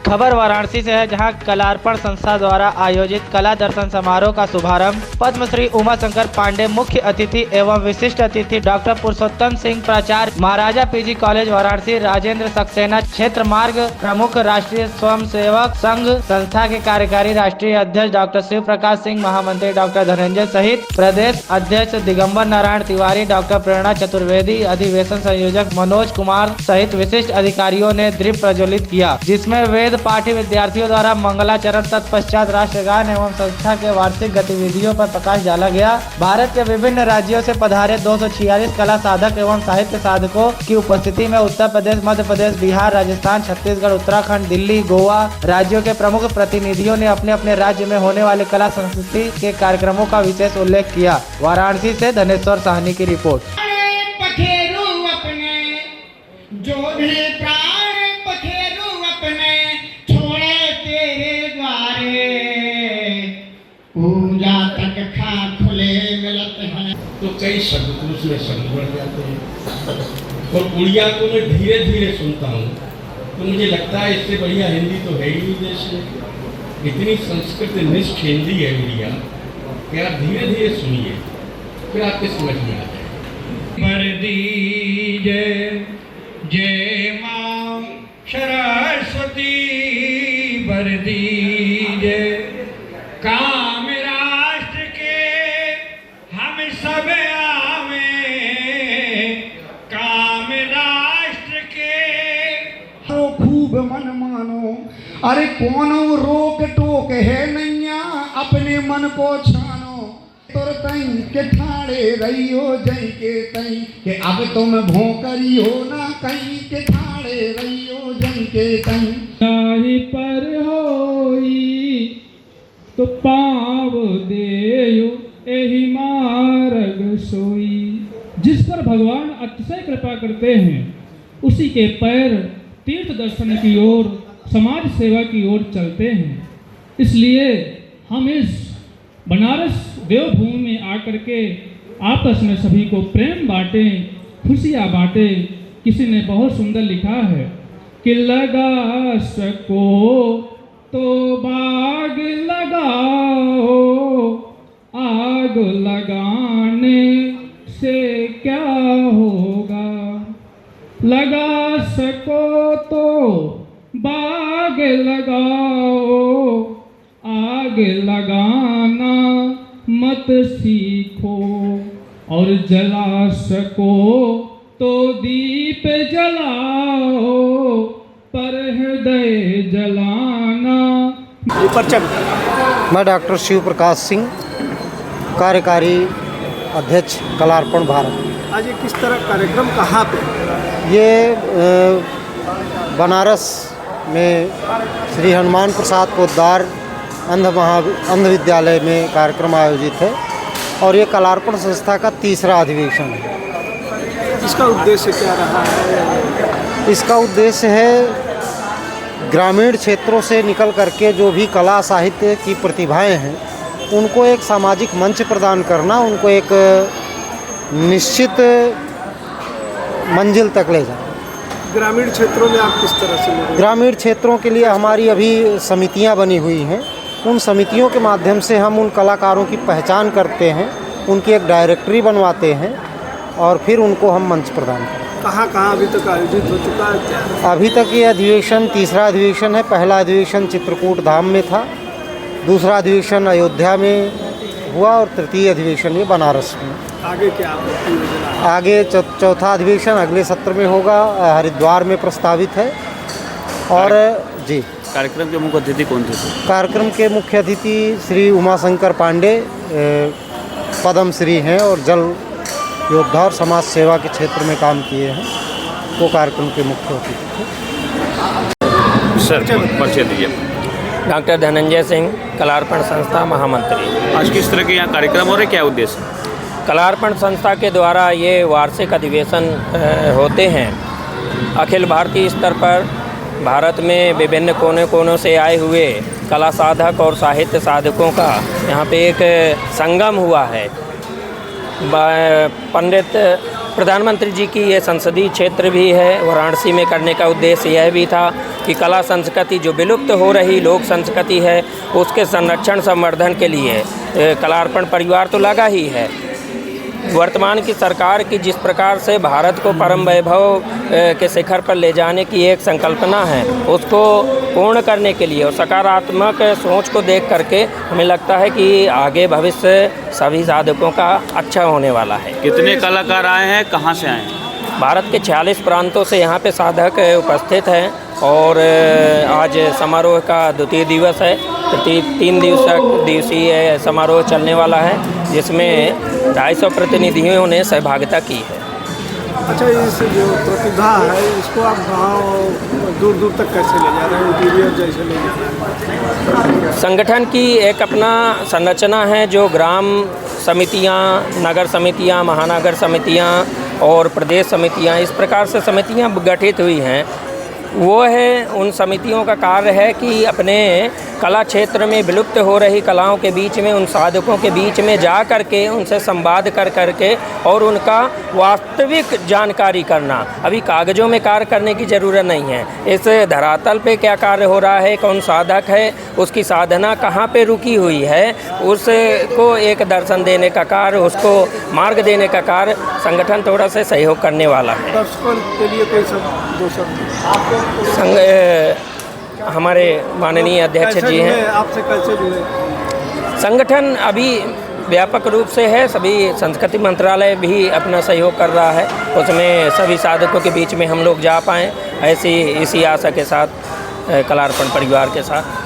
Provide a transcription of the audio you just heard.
खबर वाराणसी से है, जहां कलार्पण संस्था द्वारा आयोजित कला दर्शन समारोह का शुभारंभ पद्मश्री उमा शंकर पांडे मुख्य अतिथि एवं विशिष्ट अतिथि डॉक्टर पुरुषोत्तम सिंह प्राचार्य महाराजा पीजी कॉलेज वाराणसी, राजेंद्र सक्सेना क्षेत्र मार्ग प्रमुख, राष्ट्रीय स्वयंसेवक संघ संस्था के कार्यकारी राष्ट्रीय अध्यक्ष डॉक्टर शिव प्रकाश सिंह, महामंत्री डॉक्टर धनंजय सहित प्रदेश अध्यक्ष दिगंबर नारायण तिवारी, डॉक्टर प्रेरणा चतुर्वेदी, अधिवेशन संयोजक मनोज कुमार सहित विशिष्ट अधिकारियों ने दीप प्रज्वलित किया, जिसमें वेद पाठी विद्यार्थियों द्वारा मंगलाचरण तत्पश्चात राष्ट्रगान एवं संस्था के वार्षिक गतिविधियों पर प्रकाश डाला गया। भारत के विभिन्न राज्यों से पधारे 246 कला साधक एवं साहित्य साधकों की उपस्थिति में उत्तर प्रदेश, मध्य प्रदेश, बिहार, राजस्थान, छत्तीसगढ़, उत्तराखंड, दिल्ली, गोवा राज्यों के प्रमुख प्रतिनिधियों ने अपने अपने राज्य में होने वाले कला संस्कृति के कार्यक्रमों का विशेष उल्लेख किया। वाराणसी से धनेश्वर साहनी की रिपोर्ट। पूजा तक खा खुले मिलत हैं तो कई शब्द में शब्द बढ़ जाते हैं। और उड़िया को मैं धीरे धीरे सुनता हूँ तो मुझे लगता है इससे बढ़िया हिंदी तो है ही नहीं देश में। इतनी संस्कृत निष्ठ हिंदी है उड़िया कि आप धीरे धीरे सुनिए, फिर आपके समझ में आ जाए। बरदी जय जय माँ सरस्वती, बरदी जय काम राष्ट्र के हम सब आवे, काम राष्ट्र के तो खूब मन मानो। अरे कोनो रोक टोक है नैया, अपने मन को छानो। तुर तई के ठाड़े रहियो जई के तई के अब तुम भोंकरी हो ना, कहीं के ठाड़े रहियो जई के तई। ताही पर होई तो पाव देयो एहि मार्ग सोई। जिस पर भगवान अतिशय कृपा करते हैं उसी के पैर तीर्थ दर्शन की ओर, समाज सेवा की ओर चलते हैं। इसलिए हम इस बनारस देवभूमि में आकर के आपस में सभी को प्रेम बांटे, खुशियाँ बांटे। किसी ने बहुत सुंदर लिखा है कि लगा सको तो बाग लगाओ, आग लगाने से क्या होगा। लगा सको तो बाग लगाओ, आग लगाना मत सीखो। और जला सको तो दीप जलाओ, पर हृदय जलाना। मैं डॉक्टर शिव प्रकाश सिंह, कार्यकारी अध्यक्ष कलार्पण भारत। आज ये किस तरह कार्यक्रम कहाँ पे? ये बनारस में श्री हनुमान प्रसाद पोद्दार अंध विद्यालय में कार्यक्रम आयोजित है और ये कलार्पण संस्था का तीसरा अधिवेशन है। इसका उद्देश्य क्या रहा है? इसका उद्देश्य है ग्रामीण क्षेत्रों से निकल करके जो भी कला साहित्य की प्रतिभाएं हैं उनको एक सामाजिक मंच प्रदान करना, उनको एक निश्चित मंजिल तक ले जाना। ग्रामीण क्षेत्रों में आप किस तरह से? ग्रामीण क्षेत्रों के लिए हमारी अभी समितियां बनी हुई हैं। उन समितियों के माध्यम से हम उन कलाकारों की पहचान करते हैं, उनकी एक डायरेक्टरी बनवाते हैं और फिर उनको हम मंच प्रदान करते हैं। कहाँ कहाँ अभी तक आयोजित हो चुका है क्या? अभी तक ये अधिवेशन तीसरा अधिवेशन है। पहला अधिवेशन चित्रकूट धाम में था, दूसरा अधिवेशन अयोध्या में हुआ और तृतीय अधिवेशन ये बनारस में। आगे क्या योजना? आगे चौथा अधिवेशन अगले सत्र में होगा, हरिद्वार में प्रस्तावित है। और जी, कार्यक्रम के मुख्य अतिथि कौन थे? कार्यक्रम के मुख्य अतिथि श्री उमा शंकर पांडे पद्मश्री हैं और जल योद्धा और समाज सेवा के क्षेत्र में काम किए हैं, वो कार्यक्रम के मुख्य अतिथि थे। सर परिचय दीजिए। डॉक्टर धनंजय सिंह, कलार्पण संस्था महामंत्री। आज किस तरह के यहाँ कार्यक्रम हो रहे, क्या उद्देश्य? कलार्पण संस्था के द्वारा ये वार्षिक अधिवेशन होते हैं। अखिल भारतीय स्तर पर भारत में विभिन्न कोने कोनों से आए हुए कला साधक और साहित्य साधकों का यहाँ पे एक संगम हुआ है। पंडित प्रधानमंत्री जी की ये संसदीय क्षेत्र भी है, वाराणसी में करने का उद्देश्य यह भी था कि कला संस्कृति जो विलुप्त हो रही लोक संस्कृति है उसके संरक्षण संवर्धन के लिए कलार्पण परिवार तो लगा ही है। वर्तमान की सरकार की जिस प्रकार से भारत को परम वैभव के शिखर पर ले जाने की एक संकल्पना है, उसको पूर्ण करने के लिए और सकारात्मक सोच को देख करके हमें लगता है कि आगे भविष्य सभी साधकों का अच्छा होने वाला है। कितने कलाकार आए हैं, कहाँ से आए हैं? भारत के 46 प्रांतों से यहाँ पे साधक उपस्थित हैं और आज समारोह का द्वितीय दिवस है। 3 दिवसीय समारोह चलने वाला है, जिसमें 250 प्रतिनिधियों ने सहभागिता की है। अच्छा, इस जो प्रतिभा है इसको आप गाँव दूर दूर तक कैसे ले जा रहे हैं, इंटीरियर जैसे ले जा रहे हैं? संगठन की एक अपना संरचना है जो ग्राम समितियां, नगर समितियां, महानगर समितियां और प्रदेश समितियां, इस प्रकार से समितियां गठित हुई हैं। वो है उन समितियों का कार्य है कि अपने कला क्षेत्र में विलुप्त हो रही कलाओं के बीच में, उन साधकों के बीच में जा कर के उनसे संवाद कर के और उनका वास्तविक जानकारी करना। अभी कागज़ों में कार्य करने की ज़रूरत नहीं है, इस धरातल पे क्या कार्य हो रहा है, कौन साधक है, उसकी साधना कहाँ पे रुकी हुई है, उसको एक दर्शन देने का कार्य, उसको मार्ग देने का कार्य संगठन थोड़ा सा सहयोग करने वाला है। दर्शकों के लिए कोई दो शब्द हमारे माननीय अध्यक्ष जी हैं। आपसे कैसे जुड़े? संगठन अभी व्यापक रूप से है, सभी संस्कृति मंत्रालय भी अपना सहयोग कर रहा है, उसमें सभी साधकों के बीच में हम लोग जा पाएँ, ऐसी इसी आशा के साथ कलार्पण परिवार के साथ